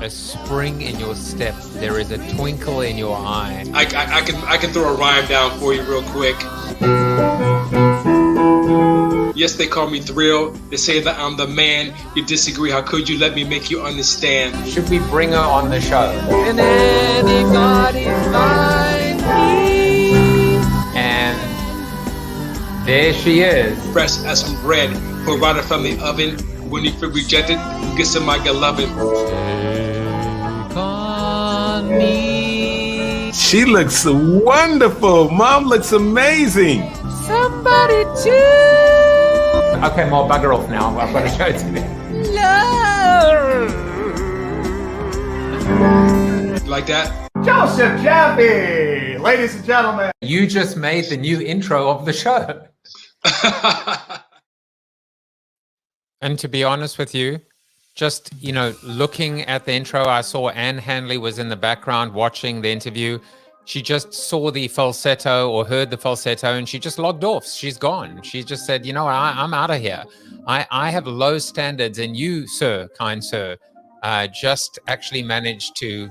a spring in your step. There is a twinkle in your eye. I can throw a rhyme down for you real quick. Yes, they call me Thrill. They say that I'm the man. You disagree, how could you? Let me make you understand. Should we bring her on the show? Can anybody find me? And there she is. Fresh as some bread, pulled right from the oven. When you feel rejected, you get some of my loving. Take on me. She looks wonderful. Mom looks amazing. Somebody too. Okay, more bugger off now. I've got to show it to you. Like that? Joseph Jaffe, ladies and gentlemen. You just made the new intro of the show. And to be honest with you, just, looking at the intro, I saw Ann Handley was in the background watching the interview. She just saw the falsetto or heard the falsetto and she just logged off. She's gone. She just said, I'm out of here. I have low standards and you, sir, kind sir, just actually managed to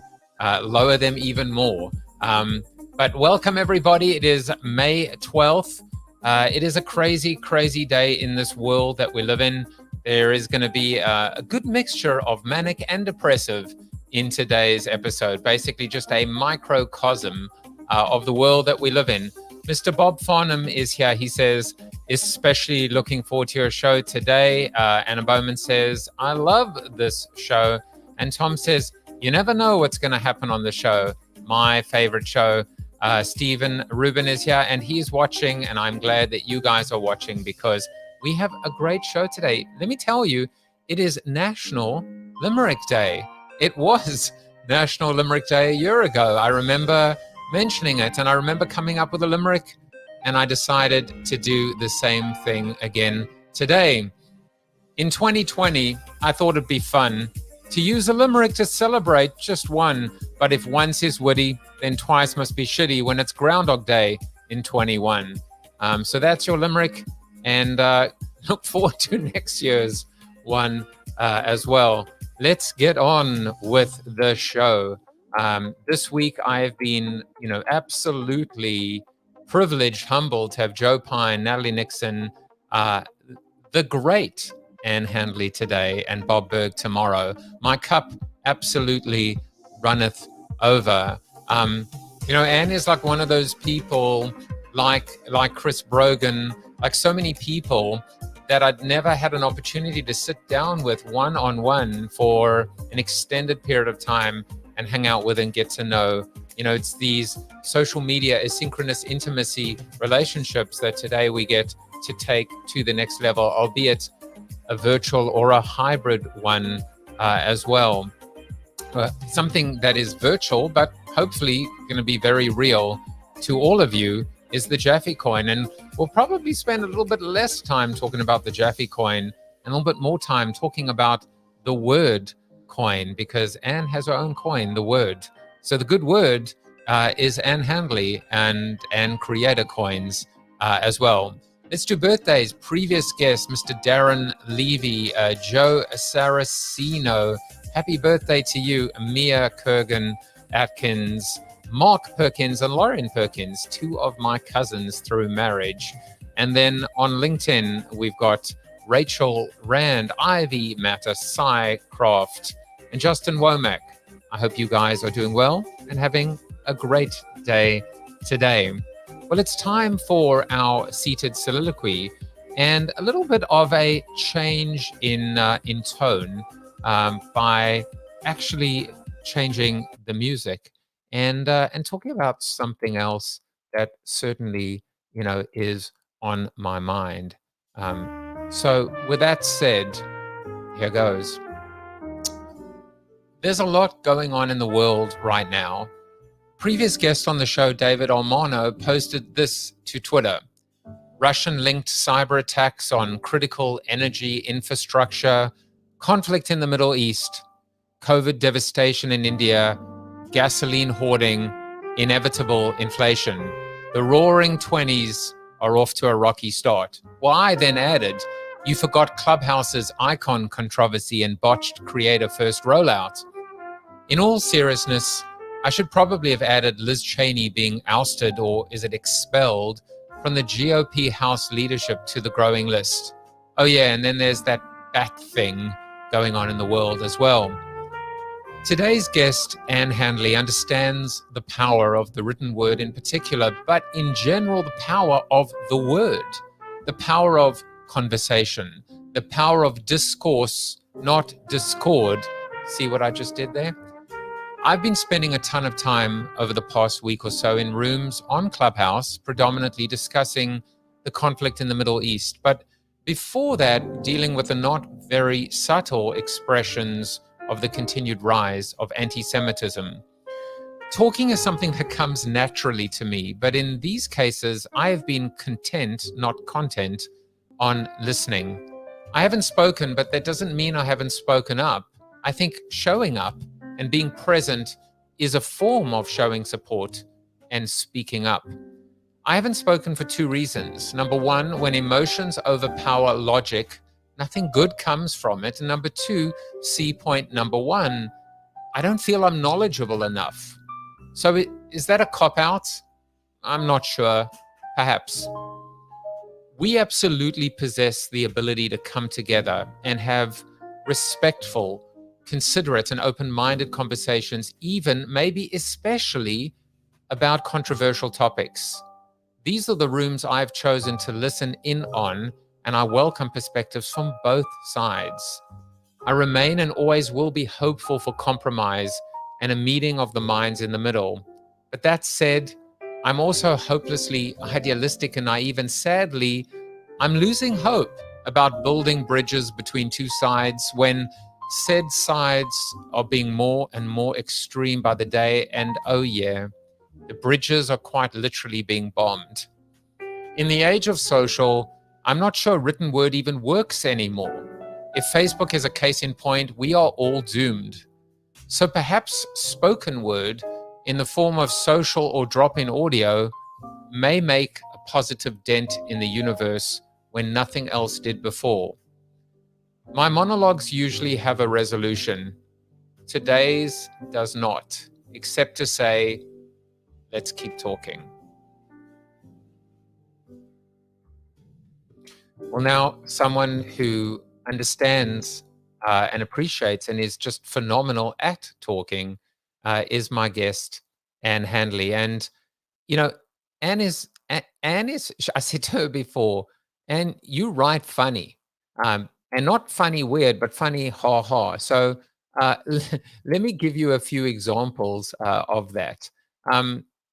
lower them even more. But welcome, everybody. It is May 12th. It is a crazy, crazy day in this world that we live in. There is going to be a good mixture of manic and depressive in today's episode, basically just a microcosm of the world that we live in. Mr. Bob Farnham is here. He says, especially looking forward to your show today. Anna Bowman says, I love this show. And Tom says, you never know what's going to happen on the show. My favorite show. Stephen Rubin is here and he's watching, and I'm glad that you guys are watching because we have a great show today. Let me tell you, it is National Limerick Day. It was National Limerick Day a year ago. I remember mentioning it and I remember coming up with a limerick, and I decided to do the same thing again today. In 2020, I thought it'd be fun to use a limerick to celebrate just one, but if once is witty, then twice must be shitty when it's Groundhog Day in 21. So that's your limerick, and look forward to next year's one as well. Let's get on with the show. This week I've been, absolutely privileged, humbled to have Joe Pine, Natalie Nixon, the great Ann Handley today, and Bob Berg tomorrow. My cup absolutely runneth over. Ann is like one of those people, like Chris Brogan, like so many people that I'd never had an opportunity to sit down with one-on-one for an extended period of time and hang out with and get to know. It's these social media asynchronous intimacy relationships that today we get to take to the next level, albeit a virtual or a hybrid one as well. Something that is virtual, but hopefully going to be very real to all of you is the Jaffe coin. And we'll probably spend a little bit less time talking about the Jaffe coin and a little bit more time talking about the word coin, because Ann has her own coin, the word. So the good word is Ann Handley and Creator Coins as well. Let's do birthdays. Previous guest, Mr. Darren Levy, Joe Saraceno. Happy birthday to you, Mia Kurgan Atkins, Mark Perkins, and Lauren Perkins, two of my cousins through marriage. And then on LinkedIn, we've got Rachel Rand, Ivy Matter, Cy Croft, and Justin Womack. I hope you guys are doing well and having a great day today. Well, it's time for our seated soliloquy and a little bit of a change in tone by actually changing the music and talking about something else that certainly, is on my mind. So with that said, here goes. There's a lot going on in the world right now. Previous guest on the show, David Almano, posted this to Twitter. Russian-linked cyber attacks on critical energy infrastructure, conflict in the Middle East, COVID devastation in India, gasoline hoarding, inevitable inflation. The roaring 20s are off to a rocky start. Well, I then added, you forgot Clubhouse's icon controversy and botched creator first rollout. In all seriousness, I should probably have added Liz Cheney being ousted, or is it expelled, from the GOP House leadership to the growing list. Oh yeah, and then there's that bat thing going on in the world as well. Today's guest, Ann Handley, understands the power of the written word in particular, but in general, the power of the word, the power of conversation, the power of discourse, not discord. See what I just did there? I've been spending a ton of time over the past week or so in rooms on Clubhouse, predominantly discussing the conflict in the Middle East. But before that, dealing with the not very subtle expressions of the continued rise of anti-Semitism. Talking is something that comes naturally to me, but in these cases, I have been content, not content, on listening. I haven't spoken, but that doesn't mean I haven't spoken up. I think showing up and being present is a form of showing support and speaking up. I haven't spoken for two reasons. Number one, when emotions overpower logic, nothing good comes from it. And number two, C point number one, I don't feel I'm knowledgeable enough. So is that a cop-out? I'm not sure. Perhaps. We absolutely possess the ability to come together and have respectful, considerate, and open-minded conversations, even, maybe especially, about controversial topics. These are the rooms I've chosen to listen in on, and I welcome perspectives from both sides. I remain and always will be hopeful for compromise and a meeting of the minds in the middle. But that said, I'm also hopelessly idealistic and naive, and sadly, I'm losing hope about building bridges between two sides when said sides are being more and more extreme by the day, and oh yeah, the bridges are quite literally being bombed. In the age of social, I'm not sure written word even works anymore. If Facebook is a case in point, we are all doomed. So perhaps spoken word in the form of social or drop-in audio may make a positive dent in the universe when nothing else did before. My monologues usually have a resolution. Today's does not, except to say, let's keep talking. Well, now, someone who understands and appreciates and is just phenomenal at talking is my guest, Ann Handley. And, you know, Ann is, I said to her before, Ann, you write funny. And not funny weird, but funny ha ha. So let me give you a few examples of that.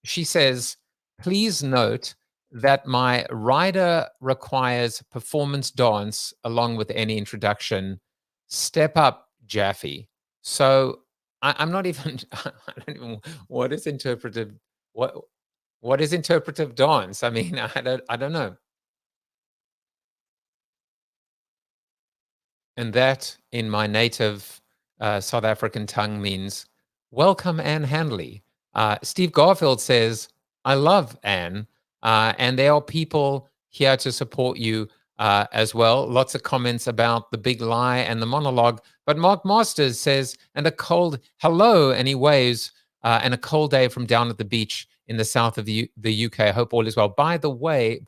She says, please note that my rider requires performance dance along with any introduction. Step up, Jaffe. So I'm not even, I don't even, what is interpretive dance? I mean, I don't know. And that, in my native South African tongue, means, welcome, Ann Handley. Steve Garfield says, I love Ann, and there are people here to support you as well. Lots of comments about the big lie and the monologue. But Mark Masters says, and a cold hello, and he waves, and a cold day from down at the beach in the south of the UK. I hope all is well. By the way,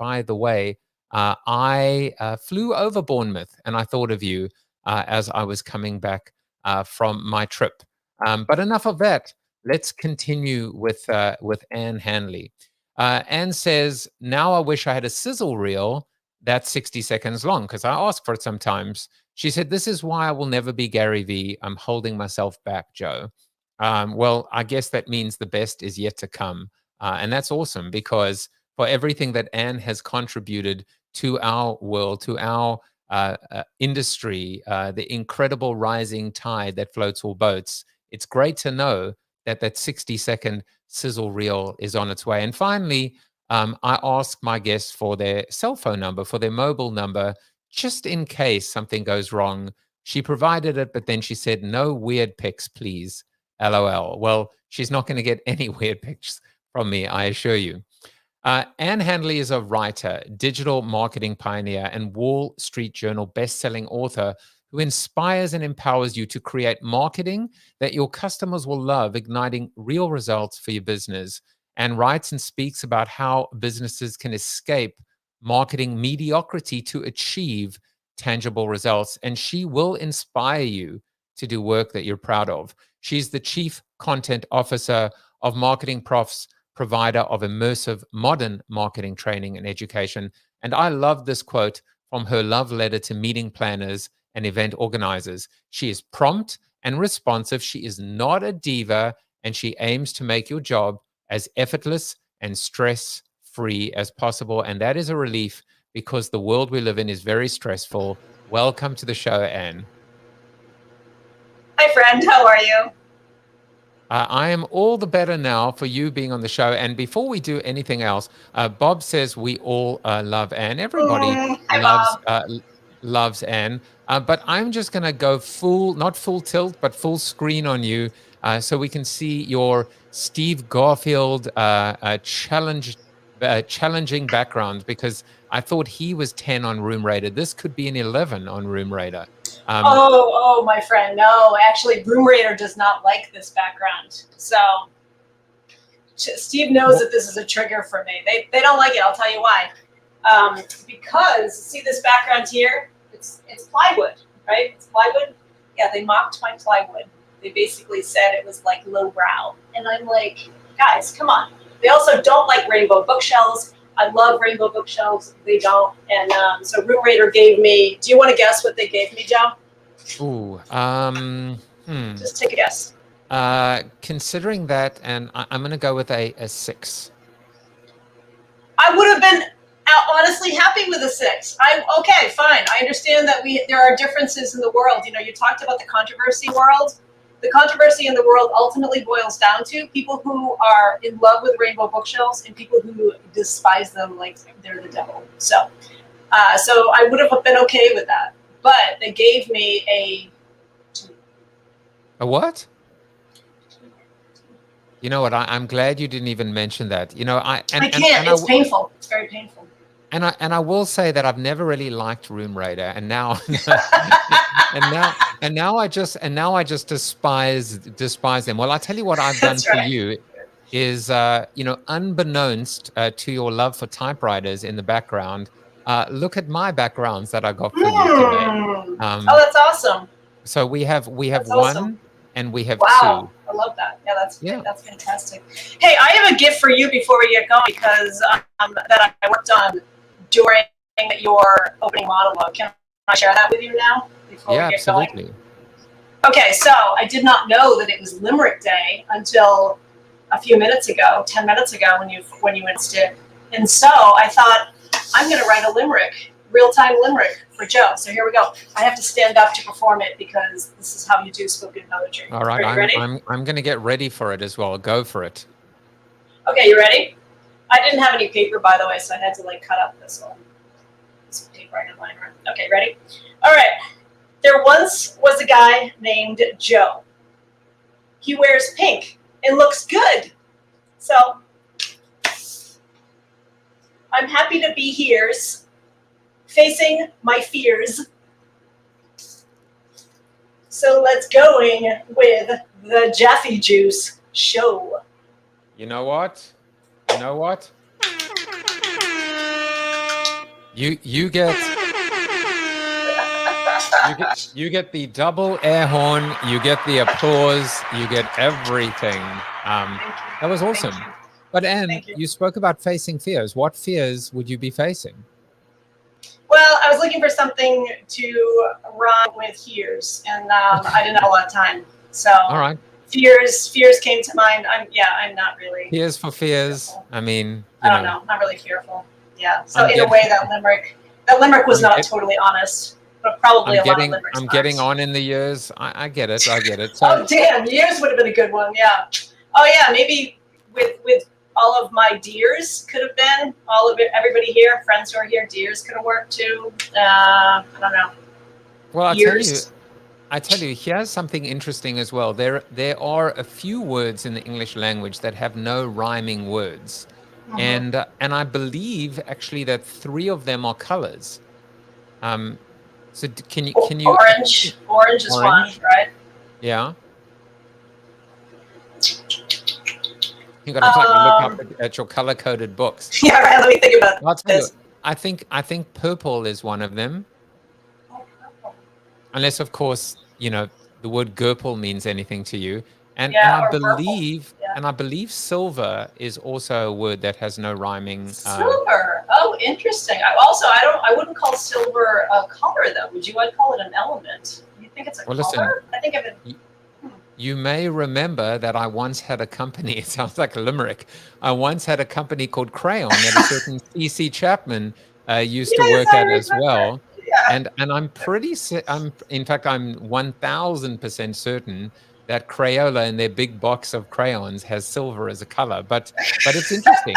I flew over Bournemouth, and I thought of you as I was coming back from my trip. But enough of that. Let's continue with Ann Handley. Ann says, now I wish I had a sizzle reel that's 60 seconds long, because I ask for it sometimes. She said, this is why I will never be Gary Vee. I'm holding myself back, Joe. Well, I guess that means the best is yet to come. And that's awesome, because for everything that Ann has contributed to our world, to our industry, the incredible rising tide that floats all boats, it's great to know that that 60-second sizzle reel is on its way. And finally, I ask my guests for their cell phone number, for their mobile number, just in case something goes wrong. She provided it, but then she said, no weird pics, please. LOL. Well, she's not going to get any weird pics from me, I assure you. Ann Handley is a writer, digital marketing pioneer, and Wall Street Journal best-selling author who inspires and empowers you to create marketing that your customers will love, igniting real results for your business. Ann writes and speaks about how businesses can escape marketing mediocrity to achieve tangible results. And she will inspire you to do work that you're proud of. She's the Chief Content Officer of MarketingProfs, provider of immersive modern marketing training and education. And I love this quote from her love letter to meeting planners and event organizers. She is prompt and responsive. She is not a diva, and she aims to make your job as effortless and stress-free as possible. And that is a relief because the world we live in is very stressful. Welcome to the show, Ann. Hi, friend. How are you? I am all the better now for you being on the show. And before we do anything else, Bob says we all love Ann. Everybody loves Ann. But I'm just going to go not full tilt, but full screen on you so we can see your Steve Garfield challenging background, because I thought he was 10 on Room Raider. This could be an 11 on Room Raider. Oh, my friend. No, actually, Room Raider does not like this background. So Steve knows that this is a trigger for me. They don't like it. I'll tell you why. Because see this background here? It's plywood, right? It's plywood. Yeah, they mocked my plywood. They basically said it was like lowbrow. And I'm like, guys, come on. They also don't like rainbow bookshelves. I love rainbow bookshelves. They don't. And so Room Raider gave me, do you want to guess what they gave me, Joe? Ooh, Just take a guess. Considering that, and I'm going to go with a 6. I would have been honestly happy with a 6. Okay, fine. I understand that there are differences in the world. You know, you talked about the controversy world. The controversy in the world ultimately boils down to people who are in love with rainbow bookshelves and people who despise them like they're the devil. So I would have been okay with that. But they gave me a 2. A what? You know what? I'm glad you didn't even mention that. You know, I can't. It's painful. It's very painful. And I will say that I've never really liked Room Raider, and now and now I just despise them. Well, I'll tell you what I've done for you is you know, unbeknownst to your love for typewriters in the background, look at my backgrounds that I got for you today. Oh, that's awesome. So we have That's one awesome. and we have Wow, 2. I love that. Yeah, that's fantastic. Hey, I have a gift for you before we get going because that I worked on during your opening monologue. Can I share that with you now before we get absolutely. going? Okay, so I did not know that it was Limerick Day until a few minutes ago, 10 minutes ago when you announced it. And so I thought, I'm going to write a limerick, real-time limerick for Joe. So here we go. I have to stand up to perform it because this is how you do spoken poetry. All right, Are you ready? I'm going to get ready for it as well. Go for it. Okay, you ready? I didn't have any paper, by the way, so I had to cut up this paper I got lying around. Okay, ready? All right. There once was a guy named Joe. He wears pink and looks good. So I'm happy to be here, facing my fears. So let's going with the Jaffe Juice show. You know what? You get the double air horn, you get the applause, you get everything. That was awesome. But Ann, you spoke about facing fears. What fears would you be facing? Well, I was looking for something to rhyme with here's, and I didn't have a lot of time. So all right. Fears came to mind. I'm not really. Fears for fears. Fearful. I mean, I don't know. Not really fearful. Yeah. So in a way, that limerick was not totally honest, but probably a lot of limericks. I'm getting on in the years. I get it. So, oh damn, years would have been a good one. Yeah. Oh yeah, maybe with all of my dears could have been all of it. Everybody here, friends who are here, dears could have worked too. I don't know. Well, I tell you, here's something interesting as well. There are a few words in the English language that have no rhyming words. And I believe actually that 3 of them are colors. So can you orange is one, right? Yeah. You got to look up at your color-coded books. Yeah, right. Let me think about I'll tell you, this. I think purple is one of them. Oh, purple. Unless, of course, the word Gerpel means anything to you. And Yeah, I or purple. believe silver is also a word that has no rhyming. Silver. Oh, interesting. I wouldn't call silver a color though. I'd call it an element. You think it's a color? Listen, I think of it. you may remember that I once had a company, it sounds like a limerick. I once had a company called Crayon that a certain C.C. Chapman used to work at as well. Yeah. And I'm in fact, I'm 1000% certain that Crayola in their big box of crayons has silver as a color. But it's interesting.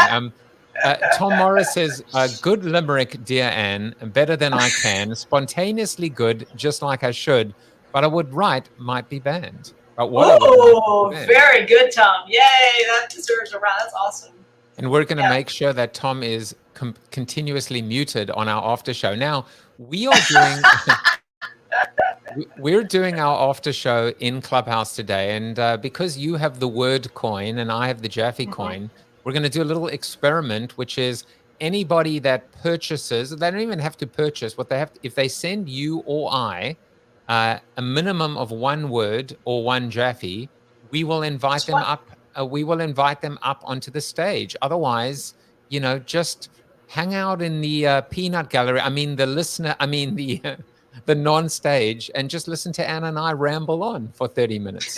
Tom Morris says, good limerick, dear Anne, better than I can, spontaneously good, just like I should, but I would write might be banned. But what I would Oh, write, very good, Tom. Yay, that deserves a round. That's awesome. and we're going to make sure that Tom is continuously muted on our after show. Now, we are doing we're doing our after show in Clubhouse today, and because you have the word coin and I have the Jaffe coin, we're going to do a little experiment, which is anybody that purchases, they don't even have to purchase, what they have if they send you or I a minimum of one word or one Jaffe, we will invite them up. We will invite them up onto the stage. Otherwise, just hang out in the peanut gallery. I mean, the non-stage, and just listen to Anna and I ramble on for 30 minutes.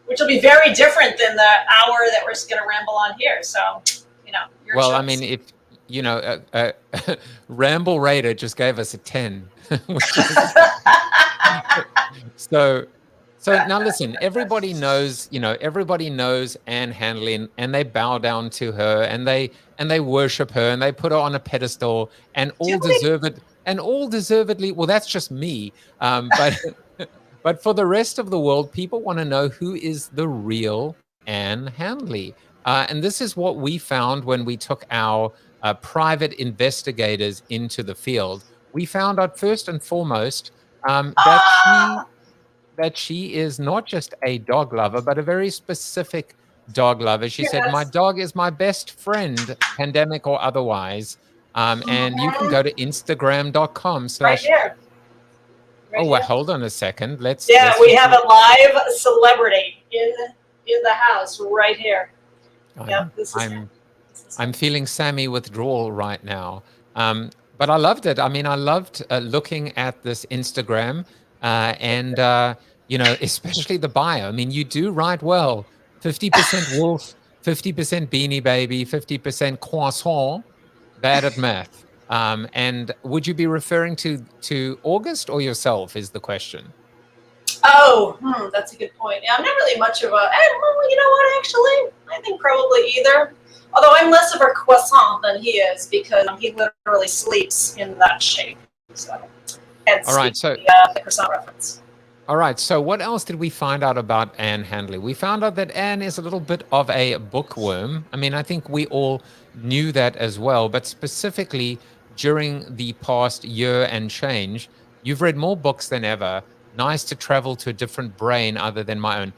Which will be very different than the hour that we're going to ramble on here. So, your choice. I mean, if Ramble Raider just gave us a 10. So now listen, everybody knows Ann Handley, and they bow down to her, and they worship her, and they put her on a pedestal, and all deservedly. Well, that's just me. But for the rest of the world, people want to know who is the real Ann Handley. And this is what we found when we took our private investigators into the field. We found out first and foremost that she is not just a dog lover, but a very specific dog lover. She said, "My dog is my best friend, pandemic or otherwise." And you can go to Instagram.com/ Right here. Hold on a second. We have a live celebrity in the house right here. I'm feeling Sammy withdrawal right now. But I loved it. I mean, I loved looking at this Instagram and especially the bio. I mean, you do write well. 50% wolf, 50% beanie baby, 50% croissant, bad at math. And would you be referring to August or yourself is the question? Oh, that's a good point. Yeah, I'm not really much of a, well, you know what, actually, I think probably either. Although I'm less of a croissant than he is because he literally sleeps in that shape. So, all right, so the croissant reference. All right, so what else did we find out about Ann Handley? We found out that Ann is a little bit of a bookworm. I mean, I think we all knew that as well, but specifically during the past year and change, you've read more books than ever. Nice to travel to a different brain other than my own.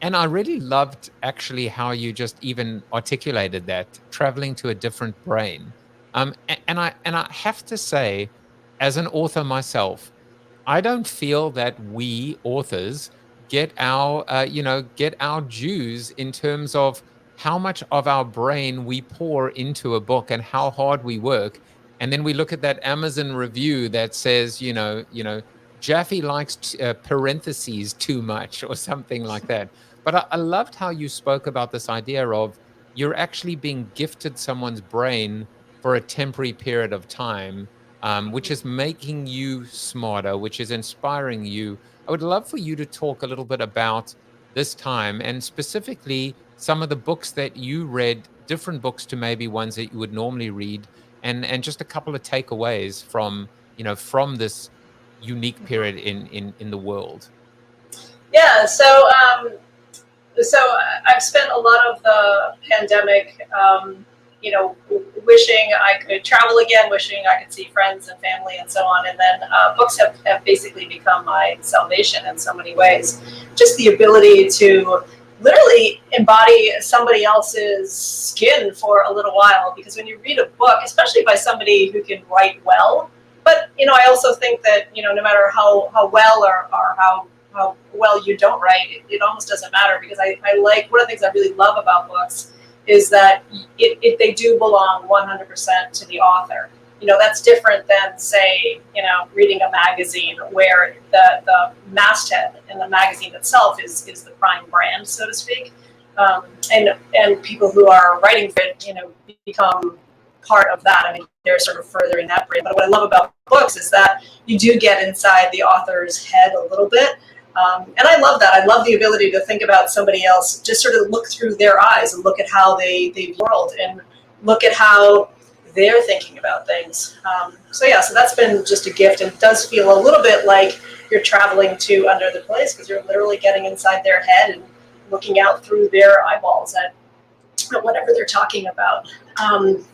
And I really loved actually how you just even articulated that, traveling to a different brain. And I have to say, as an author myself, I don't feel that we authors get our dues in terms of how much of our brain we pour into a book and how hard we work. And then we look at that Amazon review that says, Jaffe likes parentheses too much or something like that. But I loved how you spoke about this idea of you're actually being gifted someone's brain for a temporary period of time, which is making you smarter, which is inspiring you. I would love for you to talk a little bit about this time and specifically some of the books that you read, different books to maybe ones that you would normally read, and just a couple of takeaways from this unique period in the world. Yeah, so I've spent a lot of the pandemic wishing I could travel again, wishing I could see friends and family and so on. And then books have basically become my salvation in so many ways. Just the ability to literally embody somebody else's skin for a little while, because when you read a book, especially by somebody who can write well, but I also think that no matter how well or how well you don't write, it almost doesn't matter, because I like, one of the things I really love about books is that they do belong 100% to the author. That's different than, say, reading a magazine where the masthead in the magazine itself is the prime brand, so to speak. And people who are writing for it, become part of that. I mean, they're sort of furthering that brand. But what I love about books is that you do get inside the author's head a little bit. And I love that. I love the ability to think about somebody else, just sort of look through their eyes and look at how they view the world and look at how they're thinking about things. So that's been just a gift, and it does feel a little bit like you're traveling to Under the Place, because you're literally getting inside their head and looking out through their eyeballs at whatever they're talking about. In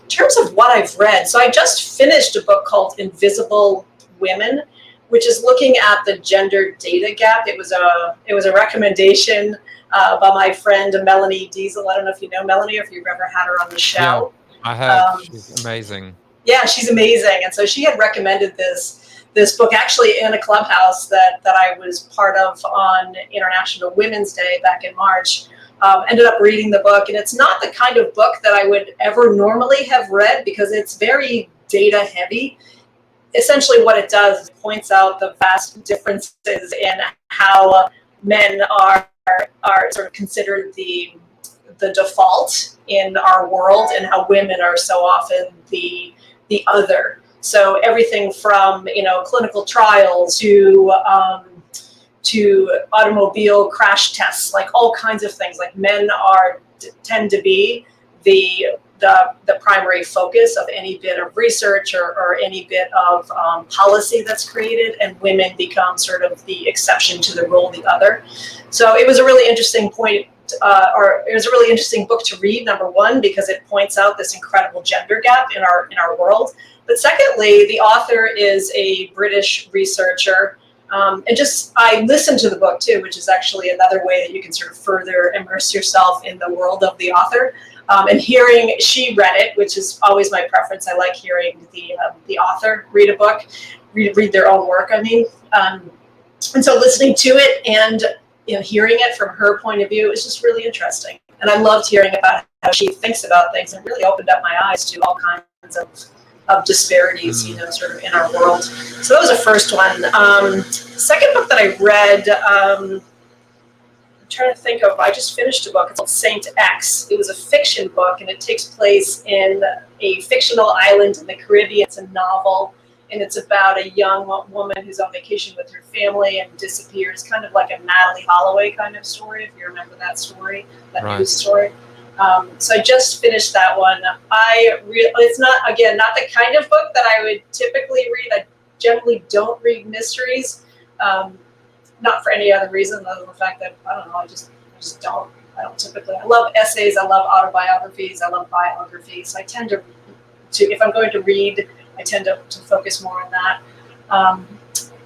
terms of what I've read, so I just finished a book called Invisible Women, which is looking at the gender data gap. It was a recommendation by my friend Melanie Diesel. I don't know if you know Melanie or if you've ever had her on the show. Yeah, I have. She's amazing. Yeah, she's amazing. And so she had recommended this book actually in a Clubhouse that I was part of on International Women's Day back in March. Ended up reading the book, and it's not the kind of book that I would ever normally have read, because it's very data heavy. Essentially what it does is points out the vast differences in how men are sort of considered the default in our world, and how women are so often the other. So everything from clinical trials to automobile crash tests, like all kinds of things. Like men tend to be the primary focus of any bit of research or any bit of policy that's created, and women become sort of the exception to the rule, the other. So it was a really interesting point, or it was a really interesting book to read, number one, because it points out this incredible gender gap in our world. But secondly, the author is a British researcher. I listened to the book too, which is actually another way that you can sort of further immerse yourself in the world of the author. And she read it, which is always my preference. I like hearing the author read a book, read their own work, I mean. And so listening to it and hearing it from her point of view is just really interesting. And I loved hearing about how she thinks about things, and really opened up my eyes to all kinds of disparities, sort of in our world. So that was the first one. Second book that I read, I'm trying to think of, I just finished a book. It's called Saint X. It was a fiction book, and it takes place in a fictional island in the Caribbean. It's a novel, and it's about a young woman who's on vacation with her family and disappears, kind of like a Natalie Holloway kind of story, if you remember that story, that news story. So I just finished that one. It's not the kind of book that I would typically read. I generally don't read mysteries, not for any other reason other than the fact that, I don't know, I just don't. I don't typically. I love essays. I love autobiographies. I love biographies. So I tend to if I'm going to read, I tend to focus more on that.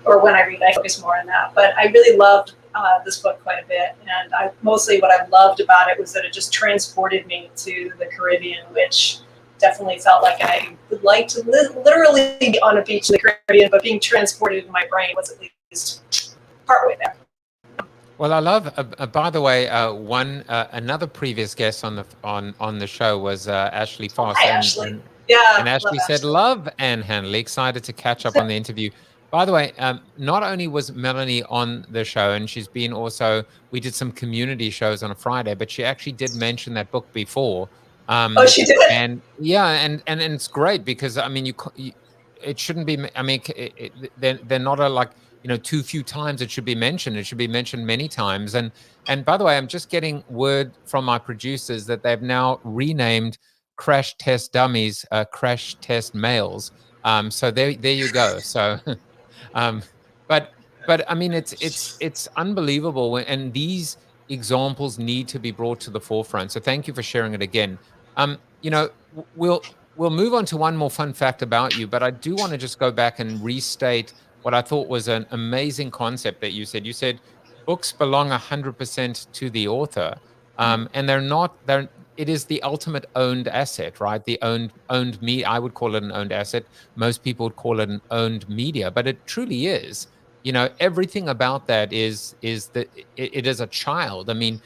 Or when I read, I focus more on that. But I really loved this book quite a bit, and mostly what I loved about it was that it just transported me to the Caribbean, which definitely felt like I would like to literally be on a beach in the Caribbean, but being transported in my brain was at least partway there. Well, I love. By the way, another previous guest on the show was Ashley Foss. Hi, Ashley. Yeah, and Ashley said, "Love Ann Handley. Excited to catch up on the interview." By the way, not only was Melanie on the show, and she's been also, we did some community shows on a Friday, but she actually did mention that book before. Oh, she did? And yeah, and it's great because, I mean, it shouldn't be, I mean, they're not too few times it should be mentioned. It should be mentioned many times. And by the way, I'm just getting word from my producers that they've now renamed Crash Test Dummies, Crash Test Males. So there you go. So, but I mean, it's unbelievable, and these examples need to be brought to the forefront. So thank you for sharing it again. we'll move on to one more fun fact about you, but I do want to just go back and restate what I thought was an amazing concept that you said. You said books belong 100% to the author, and it is the ultimate owned asset, right? The owned me. I would call it an owned asset. Most people would call it an owned media, but it truly is. Everything about that is that it is a child. I mean,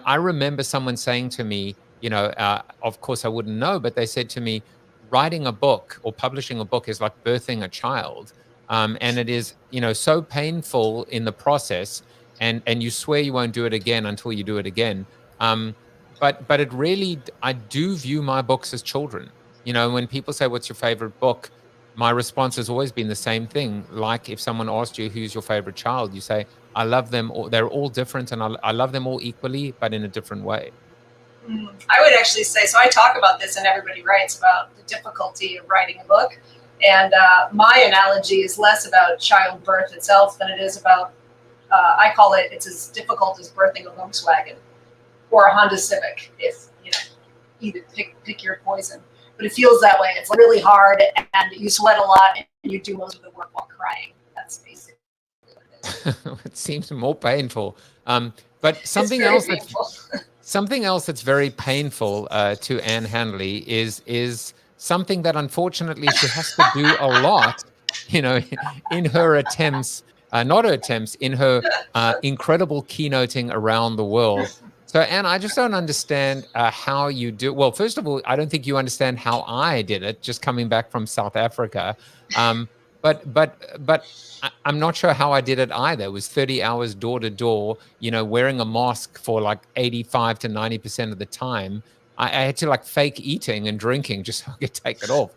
I remember someone saying to me, of course I wouldn't know, but they said to me, writing a book or publishing a book is like birthing a child. And it is, so painful in the process, and you swear you won't do it again until you do it again. But it really, I do view my books as children. When people say, what's your favorite book? My response has always been the same thing. Like if someone asked you, who's your favorite child? You say, I love them all. They're all different, and I love them all equally, but in a different way. I would actually say, so I talk about this and everybody writes about the difficulty of writing a book. And my analogy is less about childbirth itself than it is about, I call it's as difficult as birthing a Volkswagen or a Honda Civic, if, either pick your poison. But it feels that way. It's really hard, and you sweat a lot, and you do most of the work while crying. That's basically what it is. It seems more painful. But something else that's very painful to Ann Handley is something that unfortunately she has to do a lot, in her attempts, in her incredible keynoting around the world. So, Ann, I just don't understand how you do. Well, first of all, I don't think you understand how I did it, just coming back from South Africa. But I'm not sure how I did it either. It was 30 hours door to door, wearing a mask for like 85 to 90% of the time. I had to like fake eating and drinking just so I could take it off.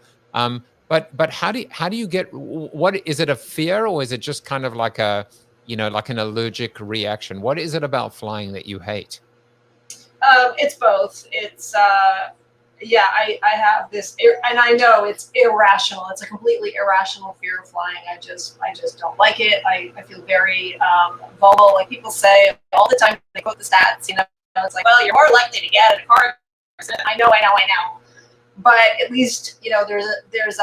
But how do you get, what is it, a fear, or is it just kind of like like an allergic reaction? What is it about flying that you hate? It's both. It's I have this, and I know it's irrational. It's a completely irrational fear of flying. I just don't like it. I feel very vulnerable. Like people say all the time, they quote the stats. It's like, well, you're more likely to get in a car accident. I know. But at least there's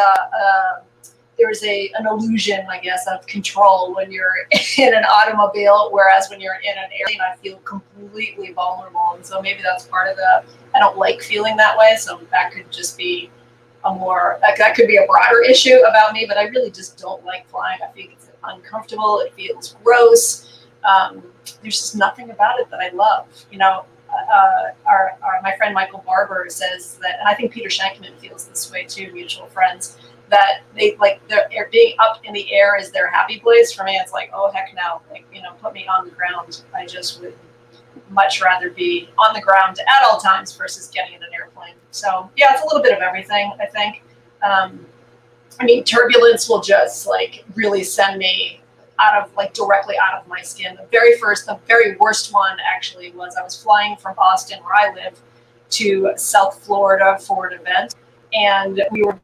an illusion, I guess, of control when you're in an automobile, whereas when you're in an airplane, I feel completely vulnerable. And so maybe that's part of I don't like feeling that way. So that could just be that could be a broader issue about me, but I really just don't like flying. I think it's uncomfortable. It feels gross. There's just nothing about it that I love. My friend Michael Barber says that, and I think Peter Shankman feels this way too, mutual friends, that they they're being up in the air is their happy place. For me, it's like, oh heck no, put me on the ground. I just would much rather be on the ground at all times versus getting in an airplane. So yeah, it's a little bit of everything, I think. Turbulence will just really send me directly out of my skin. The very worst one actually was I was flying from Boston, where I live, to South Florida for an event, and as we were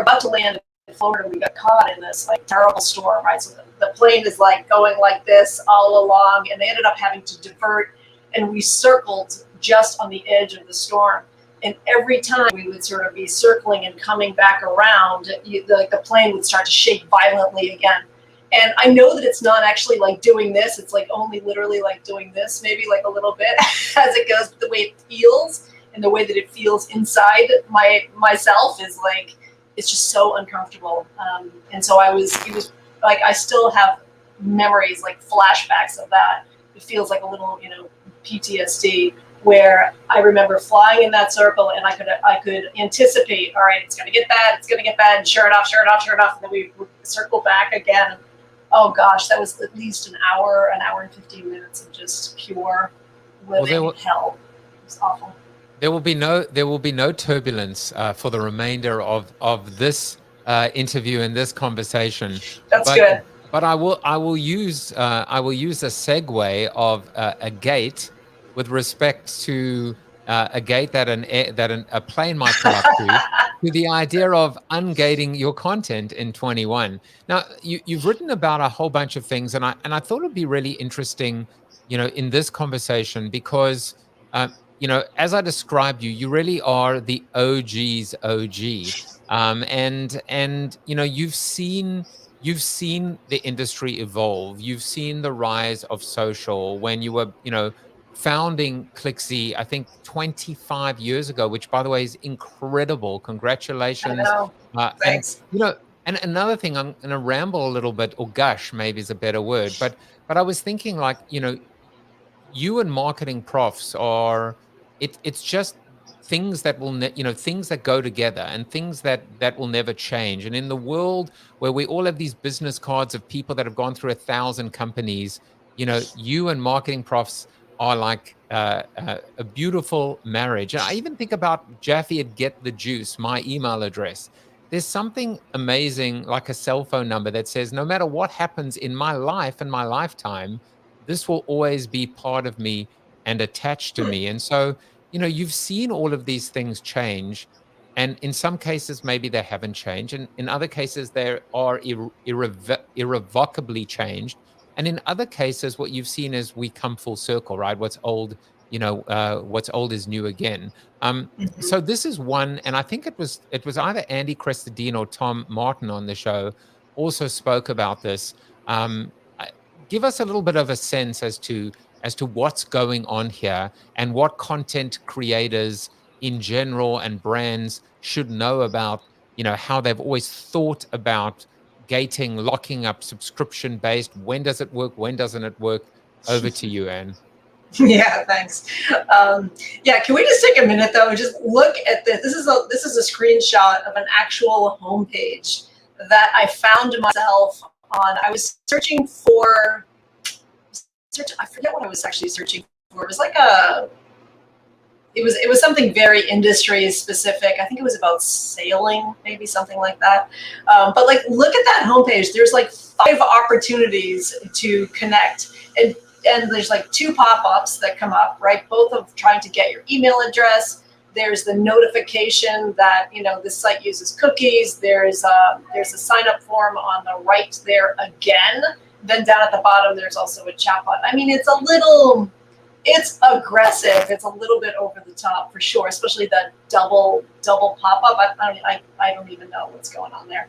about to land in Florida, we got caught in this terrible storm, right? So the plane is going like this all along, and they ended up having to divert, and we circled just on the edge of the storm. And every time we would sort of be circling and coming back around, the plane would start to shake violently again. And I know that it's not actually doing this. It's only literally doing this, maybe a little bit as it goes. But the way it feels and the way that it feels inside myself is it's just so uncomfortable. And so I still have memories, flashbacks of that. It feels like a little, PTSD, where I remember flying in that circle, and I could anticipate, all right, it's going to get bad, and sure enough, and then we circle back again. Oh gosh, that was at least an hour and 15 minutes of just pure living hell. It was awful. There will be no turbulence for the remainder of this interview and this conversation. That's good. But I will use a segue of a gate with respect to a gate that a plane might pull up to the idea of ungating your content in 21. Now, you've written about a whole bunch of things, and I thought it'd be really interesting, in this conversation, because as I described you, you really are the OG's OG. And you've seen the industry evolve. You've seen the rise of social when you were, founding ClickZ, I think 25 years ago, which by the way is incredible. I Congratulations. know. And Thanks. and another thing, I'm going to ramble a little bit, or gush maybe is a better word, but I was thinking, like, you and marketing profs are, it's just things that will things that go together, and things that will never change. And in the world where we all have these business cards of people that have gone through 1,000 companies, you and marketing profs are like a beautiful marriage. And I even think about Jaffe at Get the Juice, my email address. There's something amazing, like a cell phone number that says, no matter what happens in my life and my lifetime, this will always be part of me and attached to me. And so, you've seen all of these things change. And in some cases, maybe they haven't changed. And in other cases, they are irrevocably changed. And in other cases, what you've seen is we come full circle, right? What's old is new again. Mhm. So this is one, and I think it was either Andy Crestadine or Tom Martin on the show also spoke about this. Give us a little bit of a sense as to what's going on here, and what content creators in general and brands should know about, how they've always thought about gating, locking up, subscription based. When does it work? When doesn't it work? Over to you, Anne. Yeah, thanks. Yeah, can we just take a minute though and just look at this? This is a screenshot of an actual homepage that I found myself on. I was searching for I forget what I was actually searching for. It was like it was something very industry specific. I think it was about sailing, maybe something like that. But like, look at that homepage. There's like 5 opportunities to connect, and there's like 2 pop-ups that come up, right? Both of trying to get your email address. There's the notification that this site uses cookies. There's a sign up form on the right there again. Then down at the bottom, there's also a chatbot. I mean, it's aggressive. It's a little bit over the top for sure, especially that double pop-up. I don't even know what's going on there.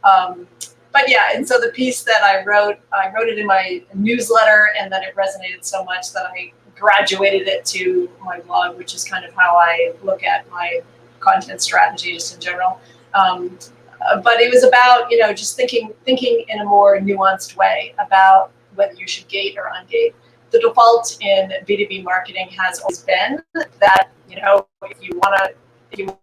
But yeah, and so the piece that I wrote it in my newsletter, and then it resonated so much that I graduated it to my blog, which is kind of how I look at my content strategy just in general. But it was about, just thinking in a more nuanced way about whether you should gate or ungate. The default in B2B marketing has always been that, if you want to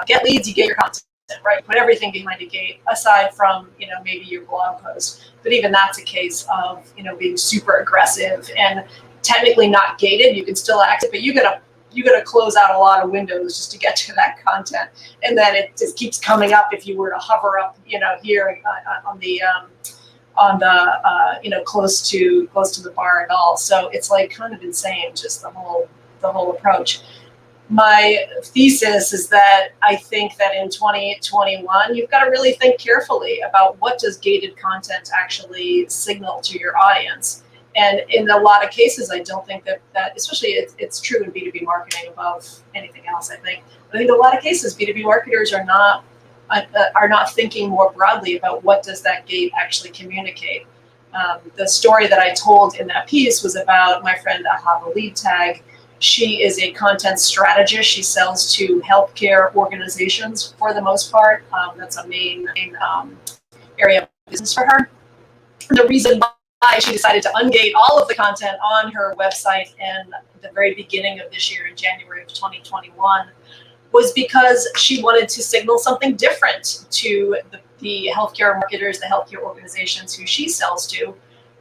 get leads, you gate your content, right? Put everything behind a gate, aside from, maybe your blog post. But even that's a case of, being super aggressive and technically not gated. You can still access, but you gotta close out a lot of windows just to get to that content, and then it just keeps coming up if you were to hover up, here on the close to the bar and all. So it's like kind of insane, just the whole approach. My thesis is that I think that in 2021, you've got to really think carefully about what does gated content actually signal to your audience. And in a lot of cases, I don't think that especially it's true in B2B marketing above anything else, I think. But I think in a lot of cases, B2B marketers are not thinking more broadly about what does that gate actually communicate. The story that I told in that piece was about my friend Ahava Lead Tag. She is a content strategist. She sells to healthcare organizations for the most part. That's a main area of business for her. The reason why she decided to ungate all of the content on her website in the very beginning of this year, in January of 2021, was because she wanted to signal something different to the healthcare marketers, the healthcare organizations who she sells to,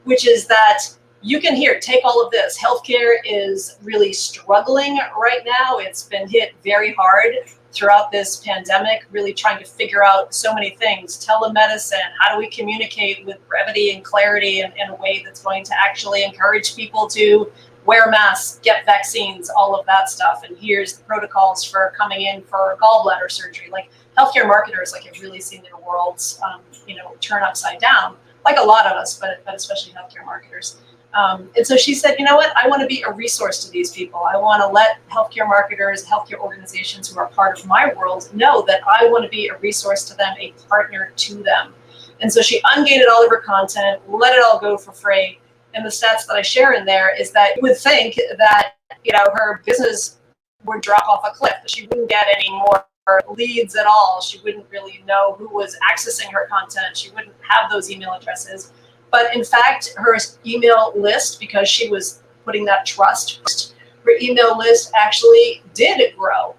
which is that you can take all of this. Healthcare is really struggling right now. It's been hit very hard throughout this pandemic, really trying to figure out so many things. Telemedicine, how do we communicate with brevity and clarity in a way that's going to actually encourage people to wear masks, get vaccines, all of that stuff. And here's the protocols for coming in for gallbladder surgery. Like, healthcare marketers have really seen their worlds turn upside down, like a lot of us, but especially healthcare marketers. And so she said, you know what, I want to be a resource to these people. I want to let healthcare marketers, healthcare organizations who are part of my world know that I want to be a resource to them, a partner to them. And so she ungated all of her content, let it all go for free. And the stats that I share in there is that you would think that, you know, her business would drop off a cliff. She wouldn't get any more leads at all. She wouldn't really know who was accessing her content. She wouldn't have those email addresses. But in fact, her email list, because she was putting that trust, her email list actually did grow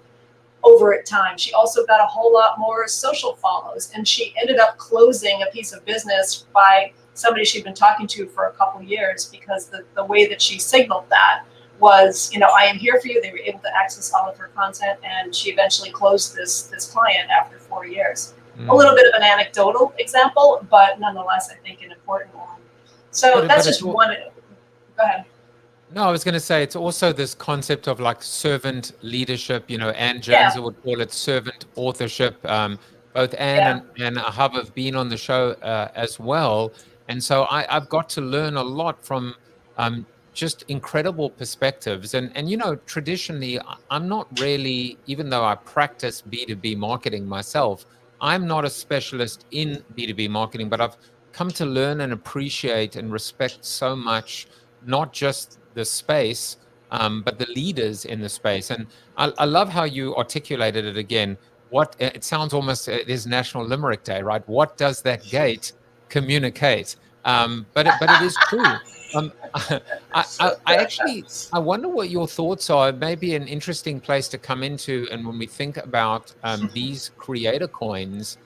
over time. She also got a whole lot more social follows, and she ended up closing a piece of business by somebody she'd been talking to for a couple years, because the way that she signaled that was, you know, I am here for you. They were able to access all of her content, and she eventually closed this client after 4 years. A little bit of an anecdotal example, but nonetheless, I think an important one. So that's just one. Go ahead. No, I was going to say, it's also this concept of like servant leadership. You know, Ann James would call it servant authorship. Both Ann and Ahab have been on the show as well. And so I've got to learn a lot from just incredible perspectives. And, you know, traditionally, I'm not really, even though I practice B2B marketing myself, I'm not a specialist in B2B marketing, but I've come to learn and appreciate and respect so much, not just the space, but the leaders in the space. And I love how you articulated it again. What it sounds almost, it is National Limerick Day, right? What does that gate communicate? But it is true. I wonder what your thoughts are. Maybe an interesting place to come into. And when we think about these creator coins,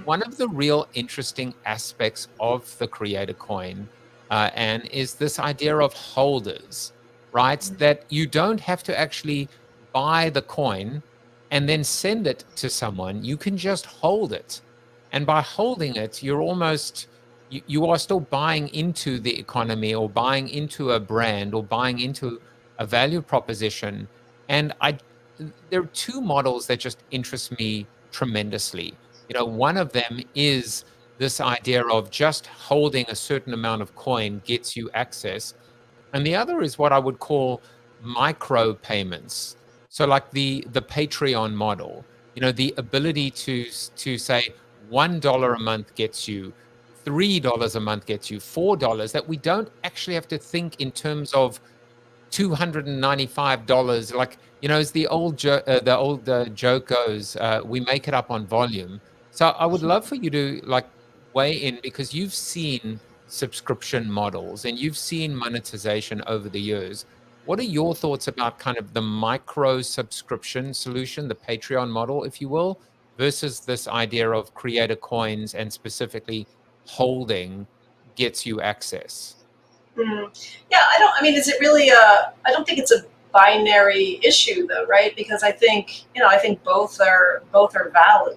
one of the real interesting aspects of the creator coin, and is this idea of holders, right? That you don't have to actually buy the coin and then send it to someone. You can just hold it. And by holding it, you're almost, you are still buying into the economy, or buying into a brand, or buying into a value proposition. And there are two models that just interest me tremendously. You know, one of them is this idea of just holding a certain amount of coin gets you access. And the other is what I would call micro payments. So like the Patreon model, you know, the ability to say $1 a month gets you, $3 a month gets you, $4, that we don't actually have to think in terms of $295. Like, you know, as the old joke goes, we make it up on volume. So I would love for you to like weigh in, because you've seen subscription models and you've seen monetization over the years. What are your thoughts about kind of the micro subscription solution, the Patreon model, if you will, versus this idea of creator coins and specifically holding gets you access? Yeah, is it really I don't think it's a binary issue though, right? Because I think both are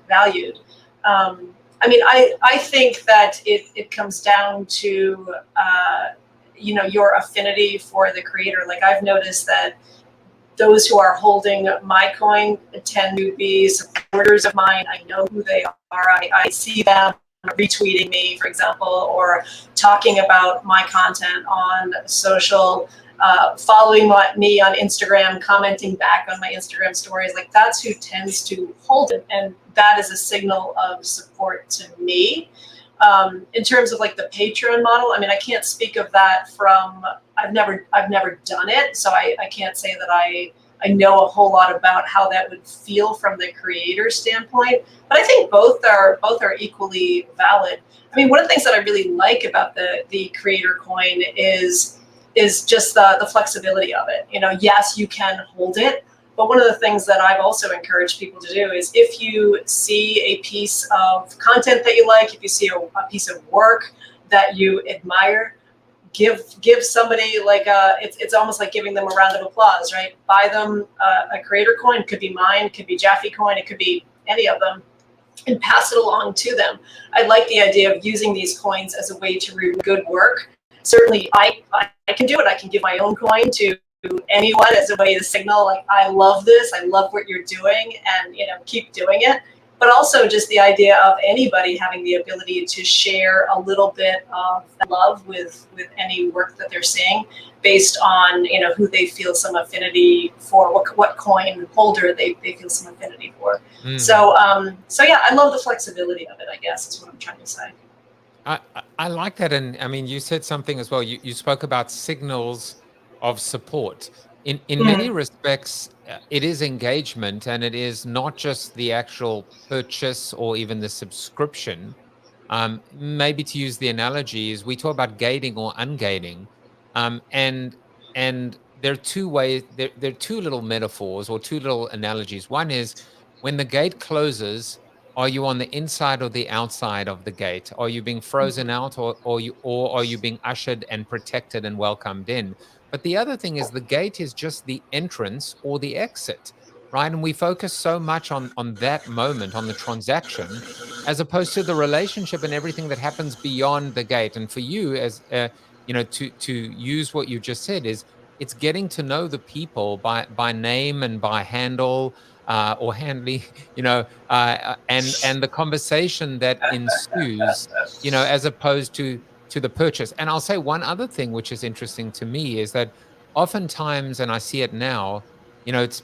valued. I think that it comes down to your affinity for the creator. Like, I've noticed that those who are holding my coin tend to be supporters of mine. I know who they are. I see them retweeting me, for example, or talking about my content on social, following me on Instagram, commenting back on my Instagram stories. Like, that's who tends to hold it, and that is a signal of support to me. In terms of like the Patreon model, I can't speak of that from, I've never done it, so I can't say that I know a whole lot about how that would feel from the creator standpoint, but I think both are equally valid. One of the things that I really like about the creator coin is just the flexibility of it. Yes, you can hold it, but one of the things that I've also encouraged people to do is, if you see a piece of content that you like, if you see a piece of work that you admire, give somebody like it's almost like giving them a round of applause, right? Buy them a creator coin. It could be mine, it could be Jaffe coin, it could be any of them, and pass it along to them. I like the idea of using these coins as a way to reward good work. Certainly, I can do it. I can give my own coin to anyone as a way to signal, like, I love this, I love what you're doing, and keep doing it. but also just the idea of anybody having the ability to share a little bit of love with any work that they're seeing, based on, you know, who they feel some affinity for, what coin holder they feel some affinity for. So yeah, I love the flexibility of it, I guess is what I'm trying to say. I like that. And I mean, you said something as well. You spoke about signals of support. In many respects, it is engagement, and it is not just the actual purchase or even the subscription. Maybe to use the analogy is we talk about gating or ungating. And there are two ways, there are two little metaphors or two little analogies. One is when the gate closes, are you on the inside or the outside of the gate? Are you being frozen out, or are you being ushered and protected and welcomed in? But the other thing is the gate is just the entrance or the exit, right? And we focus so much on that moment, on the transaction, as opposed to the relationship and everything that happens beyond the gate. And for you, as you know, to use what you just said, is it's getting to know the people by name and by handle, or Handley, you know, and the conversation that ensues, you know, as opposed to the purchase. And I'll say one other thing which is interesting to me is that oftentimes, and I see it now, you know, it's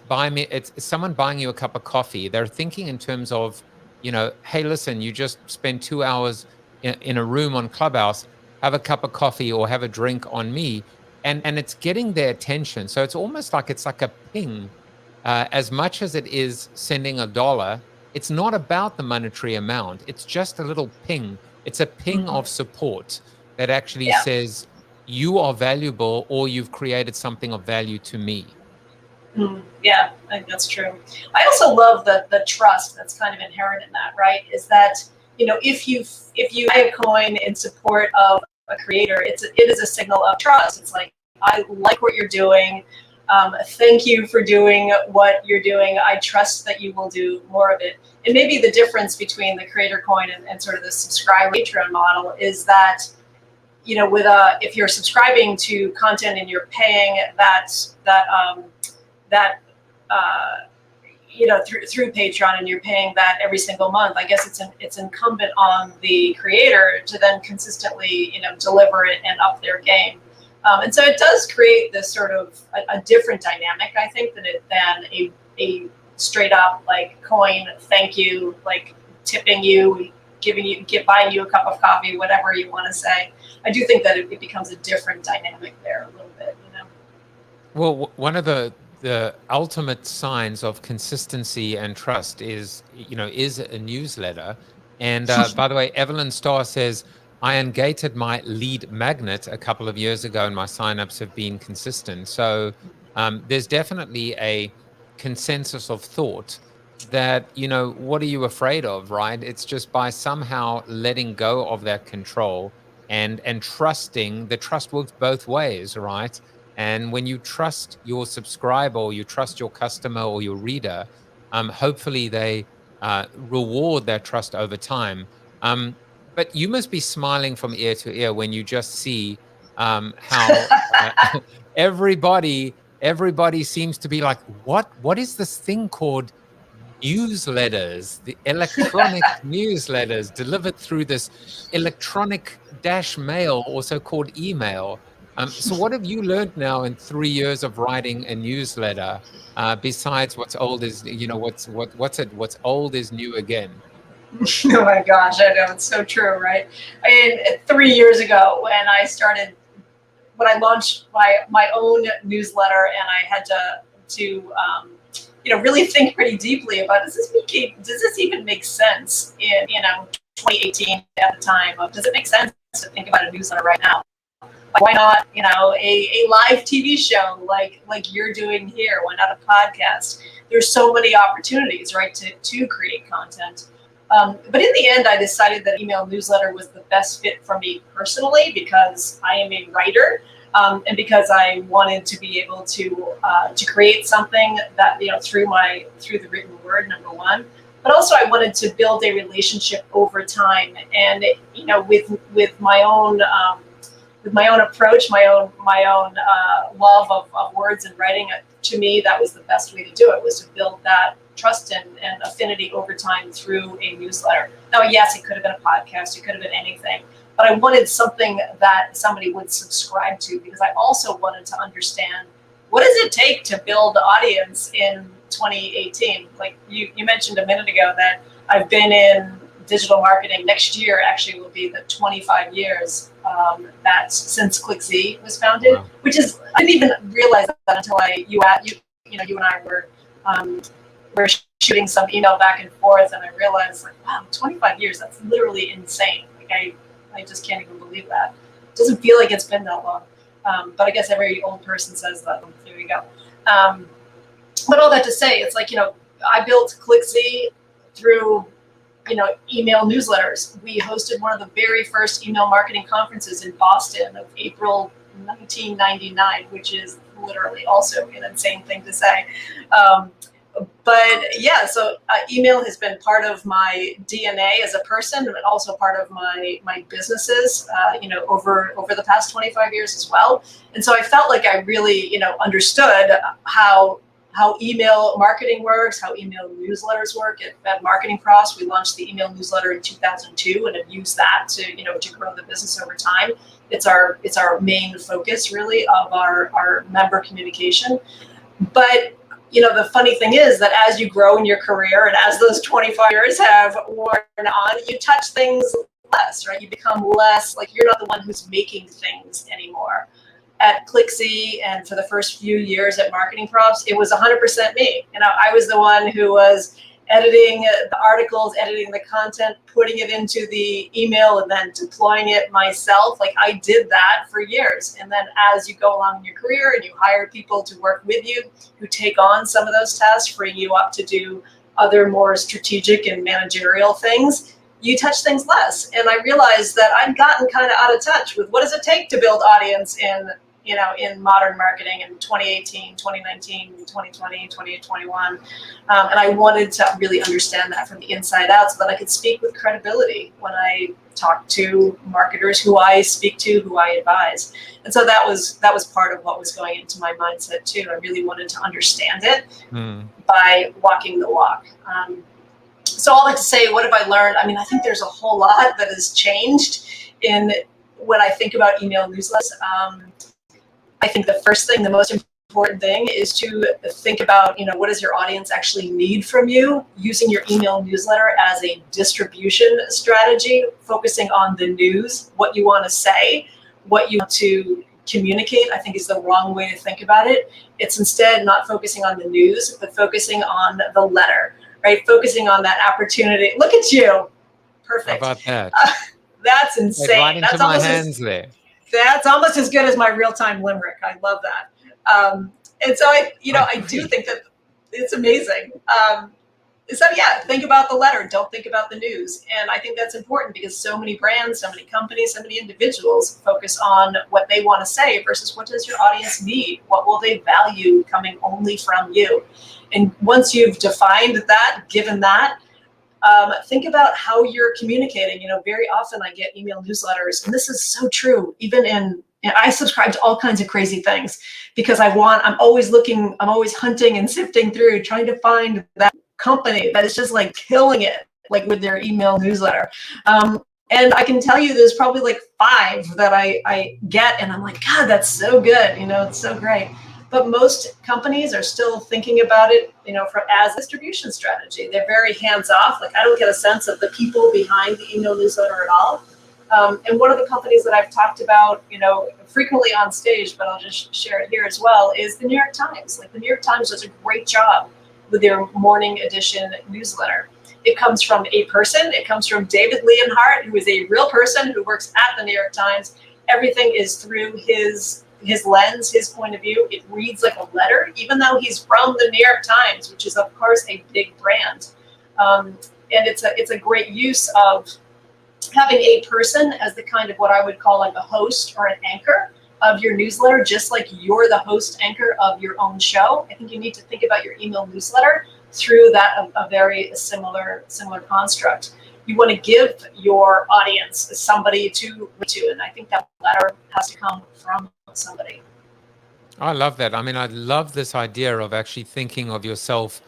someone buying you a cup of coffee. They're thinking in terms of, you know, hey, listen, you just spent 2 hours in a room on Clubhouse, have a cup of coffee or have a drink on me. And it's getting their attention. So it's almost like it's like a ping. As much as it is sending $1, it's not about the monetary amount. It's just a little ping. It's a ping of support that actually says you are valuable, or you've created something of value to me. Yeah, I think that's true. I also love the trust that's kind of inherent in that, right? Is that, you know, if you buy a coin in support of a creator, it is a signal of trust. It's like, I like what you're doing. Thank you for doing what you're doing. I trust that you will do more of it. And maybe the difference between the creator coin and sort of the subscribe Patreon model is that, you know, with if you're subscribing to content and you're paying you know, through Patreon, and you're paying that every single month, I guess it's incumbent on the creator to then consistently, you know, deliver it and up their game. And so it does create this sort of a different dynamic, I think, than a straight up like coin thank you, like tipping you, buying you a cup of coffee, whatever you want to say. I do think that it becomes a different dynamic there a little bit, you know. Well, one of the ultimate signs of consistency and trust is a newsletter. And by the way, Evelyn Starr says, I ungated my lead magnet a couple of years ago and my signups have been consistent. So there's definitely a consensus of thought that, you know, what are you afraid of, right? It's just by somehow letting go of that control and trusting. The trust works both ways, right? And when you trust your subscriber, or you trust your customer or your reader, hopefully they reward that trust over time. But you must be smiling from ear to ear when you just see how everybody seems to be like, what is this thing called newsletters, the electronic newsletters delivered through this electronic mail, also called email. So what have you learned now in 3 years of writing a newsletter, besides what's old is, you know, what's old is new again? Oh my gosh, I know, it's so true, right? I mean, 3 years ago when I launched my own newsletter, and I had to you know, really think pretty deeply about, does this even make sense in, you know, 2018 at the time? Does it make sense to think about a newsletter right now? Why not, you know, a live TV show like you're doing here? Why not a podcast? There's so many opportunities, right, to create content. But in the end, I decided that email newsletter was the best fit for me personally, because I am a writer, and because I wanted to be able to create something that, you know, through the written word, number one. But also I wanted to build a relationship over time, and you know, with my own approach, my own love of words and writing. To me, that was the best way to do it, was to build that trust and affinity over time through a newsletter. Now, yes, it could have been a podcast, it could have been anything, but I wanted something that somebody would subscribe to, because I also wanted to understand, what does it take to build audience in 2018? Like you mentioned a minute ago that I've been in digital marketing. Next year actually will be the 25 years that's since ClickZ was founded. Wow. Which is, I didn't even realize that until you and I were shooting some email back and forth, and I realized, like, wow, 25 years, that's literally insane. Like I just can't even believe that. It doesn't feel like it's been that long. But I guess every old person says that. There you go. But all that to say, it's like, I built ClickZ through, email newsletters. We hosted one of the very first email marketing conferences in Boston of April 1999, which is literally also an insane thing to say. But yeah, so email has been part of my DNA as a person, but also part of my businesses, over the past 25 years as well. And so I felt like I really, understood how email marketing works, how email newsletters work. At MarketingProfs, we launched the email newsletter in 2002, and have used that to grow the business over time. It's our main focus, really, of our member communication. But the funny thing is that as you grow in your career and as those 25 years have worn on, you touch things less, right? You become less, like, you're not the one who's making things anymore. At ClickZ and for the first few years at MarketingProfs, it was 100% me. I was the one who was editing the articles, editing the content, putting it into the email, and then deploying it myself. Like, I did that for years. And then as you go along in your career and you hire people to work with you who take on some of those tasks, freeing you up to do other more strategic and managerial things, you touch things less. And I realized that I'd gotten kind of out of touch with what does it take to build audience in modern marketing in 2018, 2019, 2020, 2021. And I wanted to really understand that from the inside out so that I could speak with credibility when I talk to marketers who I speak to, who I advise. And so that was part of what was going into my mindset too. I really wanted to understand it by walking the walk. So all that to say, what have I learned? I mean, I think there's a whole lot that has changed in when I think about email newsletters. I think the first thing, the most important thing, is to think about, what does your audience actually need from you? Using your email newsletter as a distribution strategy, focusing on the news, what you want to say, what you want to communicate, I think is the wrong way to think about it. It's instead not focusing on the news, but focusing on the letter, right? Focusing on that opportunity. Look at you. Perfect. How about that? That's insane. Right into my hands there. That's almost as good as my real-time limerick. I love that. And so I do think that it's amazing. So yeah, think about the letter. Don't think about the news. And I think that's important because so many brands, so many companies, so many individuals focus on what they want to say versus what does your audience need? What will they value coming only from you? And once you've defined that, given that, think about how you're communicating. Very often I get email newsletters, and this is so true. I subscribe to all kinds of crazy things because I'm always looking, I'm always hunting and sifting through, trying to find that company that is just like killing it, like with their email newsletter. And I can tell you there's probably like 5 that I get, and I'm like, God, that's so good. It's so great. But most companies are still thinking about it, as a distribution strategy. They're very hands-off. Like, I don't get a sense of the people behind the email newsletter at all. And one of the companies that I've talked about, frequently on stage, but I'll just share it here as well, is the New York Times. Like, the New York Times does a great job with their morning edition newsletter. It comes from a person. It comes from David Leonhardt, who is a real person who works at the New York Times. Everything is through his lens, his point of view. It reads like a letter, even though he's from the New York Times, which is, of course, a big brand. And it's a great use of having a person as the kind of what I would call like a host or an anchor of your newsletter, just like you're the host anchor of your own show. I think you need to think about your email newsletter through that a very similar construct. You want to give your audience somebody to, and I think that letter has to come from somebody. I love that. I mean, I love this idea of actually thinking of yourself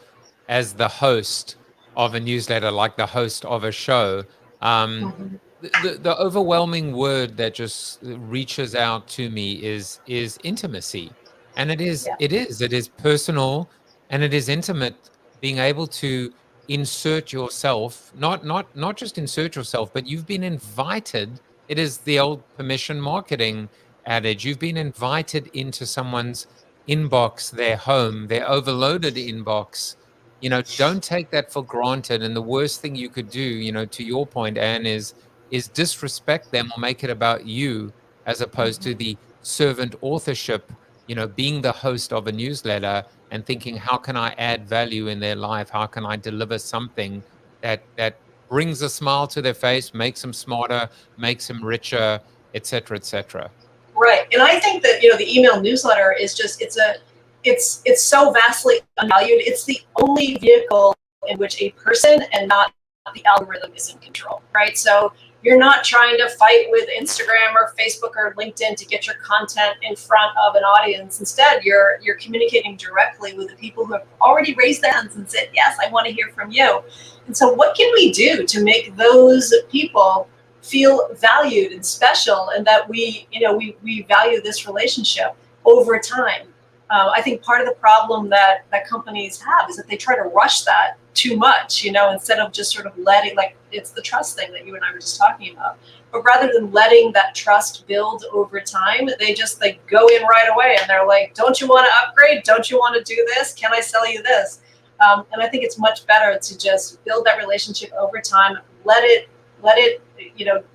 as the host of a newsletter, like the host of a show, the overwhelming word that just reaches out to me is intimacy. And it is personal, and it is intimate, being able to insert yourself, not just insert yourself, but you've been invited. It is the old permission marketing adage. You've been invited into someone's inbox, their home, their overloaded inbox. Don't take that for granted. And the worst thing you could do, to your point, Anne, is disrespect them or make it about you, as opposed to the servant authorship, being the host of a newsletter and thinking, how can I add value in their life? How can I deliver something that brings a smile to their face, makes them smarter, makes them richer, et cetera, et cetera. Right. And I think that, the email newsletter is just, it's so vastly undervalued. It's the only vehicle in which a person and not the algorithm is in control, right? So you're not trying to fight with Instagram or Facebook or LinkedIn to get your content in front of an audience. Instead, you're communicating directly with the people who have already raised their hands and said, yes, I want to hear from you. And so what can we do to make those people feel valued and special, and that we value this relationship over time? I think part of the problem that companies have is that they try to rush that too much, instead of just sort of letting, like, it's the trust thing that you and I were just talking about. But rather than letting that trust build over time, they go in right away and they're like, don't you want to upgrade? Don't you want to do this? Can I sell you this? And I think it's much better to just build that relationship over time, let it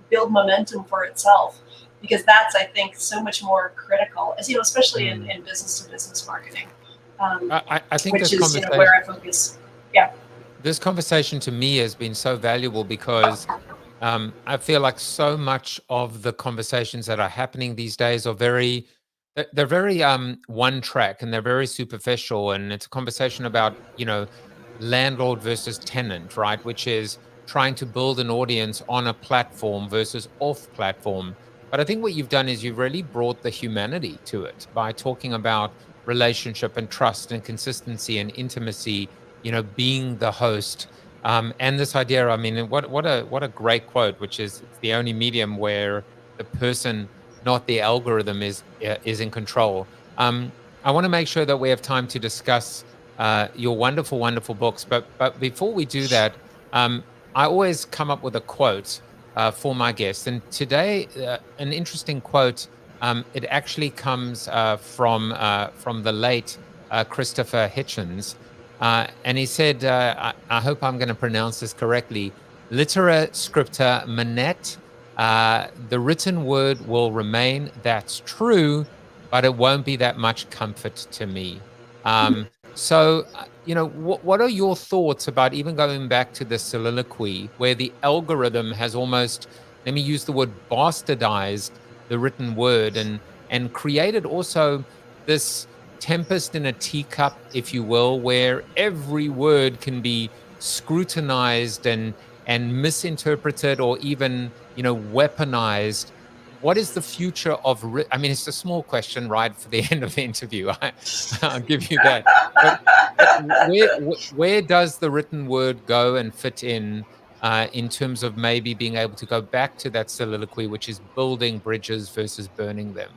build momentum for itself. Because that's, I think, so much more critical, as especially in business-to-business marketing, I think which this is where I focus. Yeah. This conversation to me has been so valuable because I feel like so much of the conversations that are happening these days are very one track, and they're very superficial. And it's a conversation about landlord versus tenant, right? Which is trying to build an audience on a platform versus off platform. But I think what you've done is you've really brought the humanity to it by talking about relationship and trust and consistency and intimacy, being the host. And this idea, I mean, what a great quote, which is, it's the only medium where the person, not the algorithm, is in control. I want to make sure that we have time to discuss your wonderful, wonderful books. But before we do that, I always come up with a quote for my guests. And today, an interesting quote. It actually comes from the late Christopher Hitchens. And he said, I hope I'm going to pronounce this correctly, litera scripta manet, the written word will remain, that's true, but it won't be that much comfort to me. So, what are your thoughts about even going back to the soliloquy, where the algorithm has almost, let me use the word, bastardized the written word and created also this tempest in a teacup, if you will, where every word can be scrutinized and misinterpreted or even, weaponized? What is the future of, I mean, it's a small question, right, for the end of the interview. I'll give you that. But where does the written word go and fit in terms of maybe being able to go back to that soliloquy, which is building bridges versus burning them?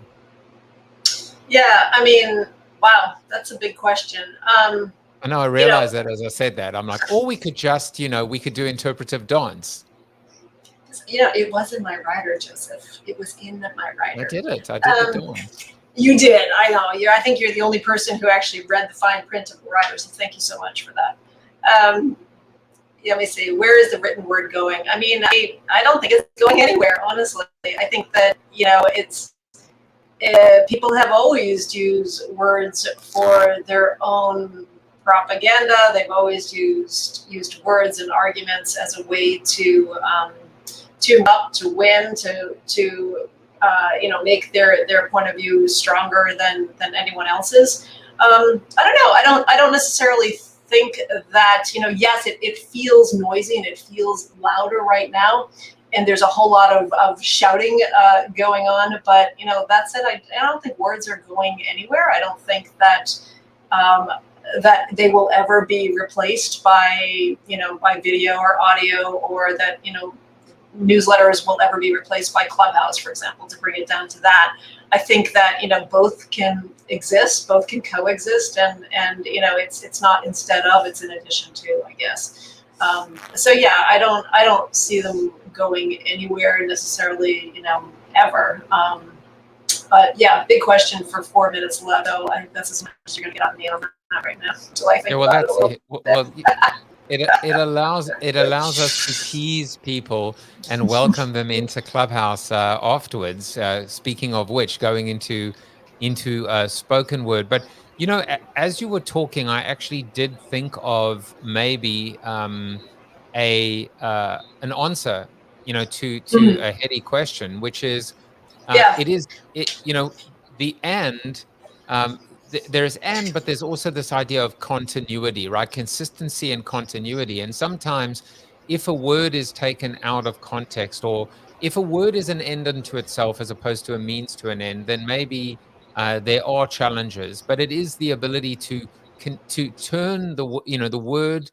Yeah, I mean, wow, that's a big question. I know, I realized that as I said that. I'm like, or we could just, we could do Interpretive Dawns. It wasn't my writer, Joseph. It was in my writer. I did the Dawns. You did, I know. I think you're the only person who actually read the fine print of the writer, so thank you so much for that. Let me see, where is the written word going? I mean, I don't think it's going anywhere, honestly. I think that, it's, people have always used words for their own propaganda. They've always used words and arguments as a way to win, to make their point of view stronger than anyone else's. I don't know. I don't necessarily think that, yes, it feels noisy and it feels louder right now, and there's a whole lot of shouting going on. But that said, I don't think words are going anywhere. I don't think that that they will ever be replaced by, by video or audio, or that, newsletters will ever be replaced by Clubhouse, for example, to bring it down to that. I think that, both can exist, both can coexist, and it's not instead of, it's in addition to, I guess. So yeah, I don't see them going anywhere necessarily, ever. But yeah, big question for 4 minutes left. So I think that's as much as you're going to get out of me on that right now. So I think it allows us to tease people and welcome them into Clubhouse afterwards. Speaking of which, going into spoken word. But as you were talking, I actually did think of maybe an answer, to a heady question, which is the and. There's and, but there's also this idea of continuity, right? Consistency and continuity. And sometimes if a word is taken out of context, or if a word is an end unto itself as opposed to a means to an end, then maybe there are challenges. But it is the ability to turn the word.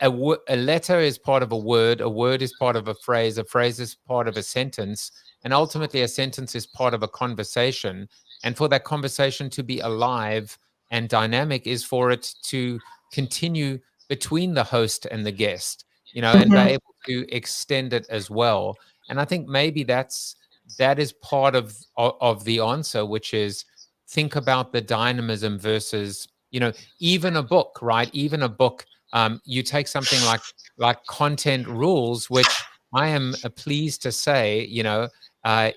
A letter is part of a word is part of a phrase is part of a sentence, and ultimately a sentence is part of a conversation. And for that conversation to be alive and dynamic is for it to continue between the host and the guest, and be able to extend it as well. And I think maybe that is part of the answer, which is think about the dynamism versus, even a book, right? Even a book, you take something like content rules, which I am pleased to say, I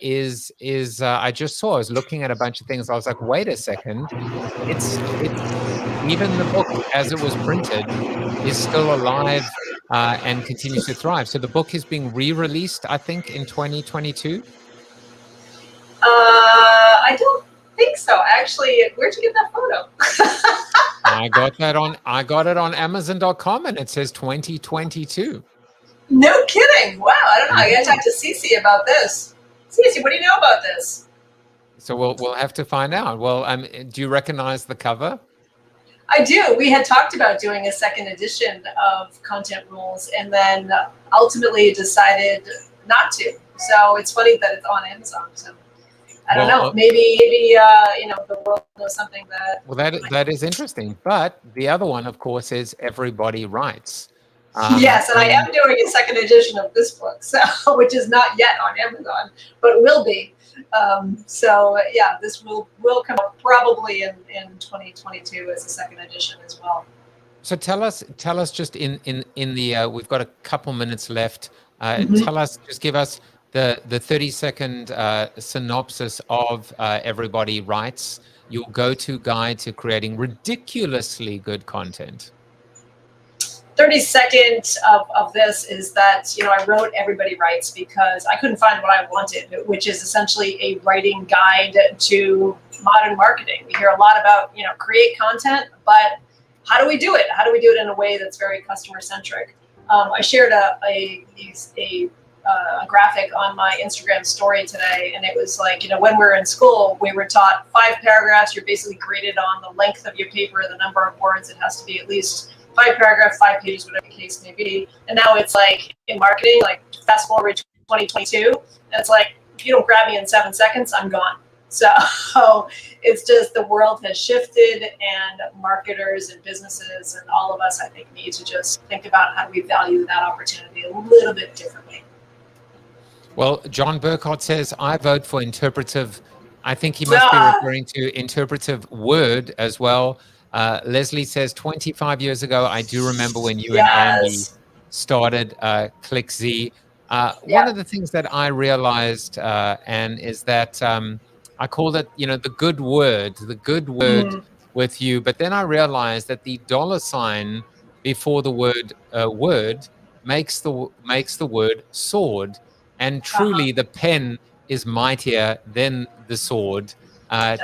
was looking at a bunch of things. I was like, wait a second, it's even the book as it was printed is still alive and continues to thrive. So the book is being re-released, I think, in 2022. I don't think so. Actually, where'd you get that photo? I got it on Amazon.com, and it says 2022. No kidding! Wow, I don't know. I gotta talk to Cece about this. Cece, what do you know about this? So we'll have to find out. Well, do you recognize the cover? I do. We had talked about doing a second edition of Content Rules, and then ultimately decided not to. So it's funny that it's on Amazon. So I don't know. Maybe the world knows something that. Well, that is interesting. But the other one, of course, is Everybody Writes. Yes, and I am doing a second edition of this book, so which is not yet on Amazon, but will be. So yeah, this will come up probably in 2022 as a second edition as well. So tell us just in the we've got a couple minutes left. Give us the 30-second synopsis of Everybody Writes, your go-to guide to creating ridiculously good content. 30 seconds of this is that, I wrote Everybody Writes because I couldn't find what I wanted, which is essentially a writing guide to modern marketing. We hear a lot about, create content, but how do we do it? How do we do it in a way that's very customer centric? I shared a graphic on my Instagram story today, and it was like, when we were in school, we were taught 5 paragraphs. You're basically graded on the length of your paper, the number of words. It has to be at least 5 paragraphs, 5 pages, whatever the case may be. And now it's like in marketing, like fast forward to 2022, and it's like, if you don't grab me in 7 seconds, I'm gone. So it's just the world has shifted, and marketers and businesses and all of us, I think, need to just think about how do we value that opportunity a little bit differently. Well, John Burkhardt says, I vote for interpretive. I think he must be referring to interpretive word as well. Leslie says, 25 years ago, I do remember when you and Andy started ClickZ. One of the things that I realized, Anne, is that I called it, the good word with you. But then I realized that the $ before the word word makes the word sword. And truly, the pen is mightier than the sword.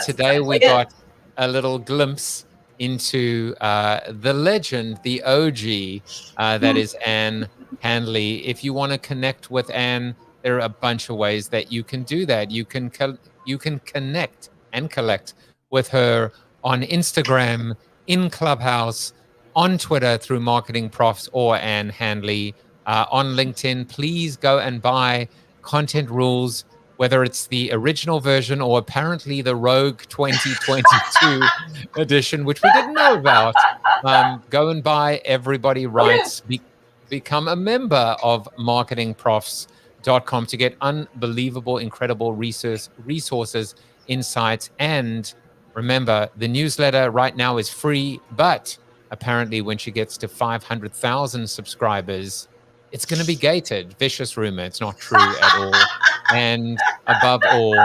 Today, we got a little glimpse into the legend, the OG, that is Ann Handley. If you want to connect with Ann, there are a bunch of ways that you can do that. You can connect and collect with her on Instagram in Clubhouse, on Twitter through MarketingProfs or Ann Handley, on LinkedIn. Please go and buy Content Rules, whether it's the original version or apparently the Rogue 2022 edition, which we didn't know about. Go and buy Everybody Writes. Become a member of MarketingProfs.com to get unbelievable, incredible resources, insights, and remember, the newsletter right now is free, but apparently when she gets to 500,000 subscribers, it's going to be gated. Vicious rumor. It's not true at all. And above all,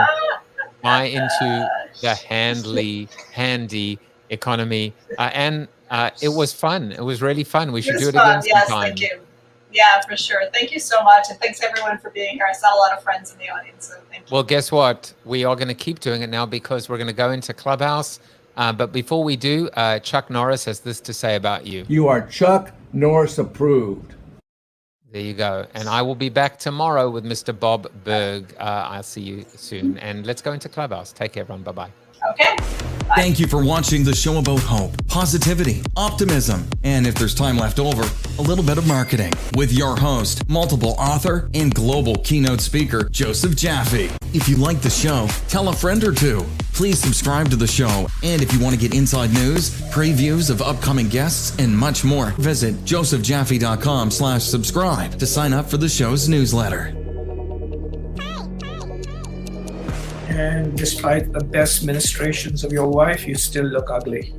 buy into the handy economy. And it was fun. It was really fun. We should do it again sometime. Yes, thank you. Yeah, for sure. Thank you so much. And thanks everyone for being here. I saw a lot of friends in the audience, so thank you. Well, guess what? We are going to keep doing it now because we're going to go into Clubhouse. But before we do, Chuck Norris has this to say about you. You are Chuck Norris approved. There you go. And I will be back tomorrow with Mr. Bob Berg. I'll see you soon. And let's go into Clubhouse. Take care, everyone. Bye-bye. Okay. Bye. Thank you for watching the show about hope, positivity, optimism, and if there's time left over, a little bit of marketing with your host, multiple author, and global keynote speaker, Joseph Jaffe. If you like the show, tell a friend or two. Please subscribe to the show. And if you want to get inside news, previews of upcoming guests, and much more, visit josephjaffe.com/subscribe to sign up for the show's newsletter. And despite the best ministrations of your wife, you still look ugly.